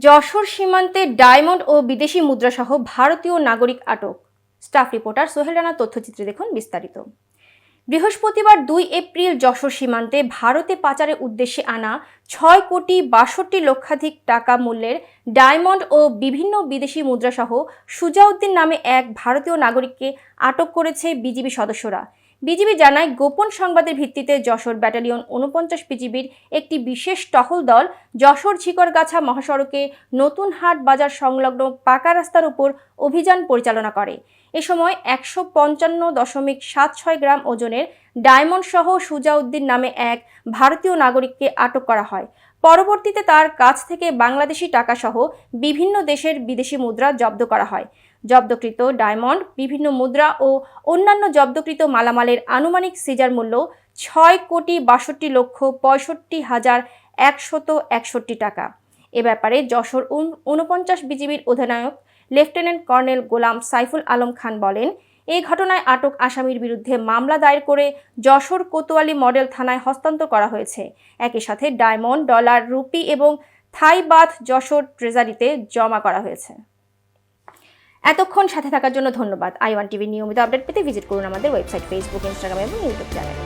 যশোর সীমান্তে ডায়মন্ড ও বিদেশি মুদ্রাসহ ভারতীয় নাগরিক আটক। স্টাফ রিপোর্টার সোহেল রানার তথ্যচিত্রে দেখুন বিস্তারিত। বৃহস্পতিবার 2 এপ্রিল যশোর সীমান্তে ভারতে পাচারের উদ্দেশ্যে আনা 6,62,00,000 টাকা মূল্যের ডায়মন্ড ও বিভিন্ন বিদেশি মুদ্রাসহ সুজাউদ্দিন নামে এক ভারতীয় নাগরিককে আটক করেছে বিজিবি সদস্যরা। বিজিবি জানায়, গোপন সংবাদের ভিত্তিতে যশোর ব্যাটালিয়ন 49 বিজিবির একটি বিশেষ টহল দল যশোর ঝিকরগাছা মহাসড়কে নতুন হাট বাজার সংলগ্ন পাকা রাস্তার উপর অভিযান পরিচালনা করে। এ সময় 155.76 গ্রাম ওজনের ডায়মন্ড সহ সুজাউদ্দিন নামে এক ভারতীয় নাগরিককে আটক করা হয়। পরবর্তীতে তার কাছ থেকে বাংলাদেশি টাকা সহ বিভিন্ন দেশের বিদেশি মুদ্রা জব্দ করা হয়। জব্দকৃত ডায়মন্ড, বিভিন্ন মুদ্রা ও অন্যান্য জব্দকৃত মালামালের আনুমানিক সিজার মূল্য 6,62,65,161 টাকা। এ ব্যাপারে যশোর 49 বিজিবির অধিনায়ক লেফটেন্যান্ট কর্নেল গোলাম সাইফুল আলম খান বলেন, এই ঘটনায় আটক আসামির বিরুদ্ধে মামলা দায়ের করে যশোর কোতোয়ালি মডেল থানায় হস্তান্তর করা হয়েছে। একই সাথে ডায়মন্ড, ডলার, রুপি এবং থাই বাথ যশোর ট্রেজারিতে জমা করা হয়েছে। এতক্ষণ সাথে থাকার জন্য ধন্যবাদ। i1 টিভির নিয়মিত আপডেট পেতে ভিজিট করুন আমাদের ওয়েবসাইট, ফেসবুক, ইনস্টাগ্রাম এবং ইউটিউব চ্যানেল।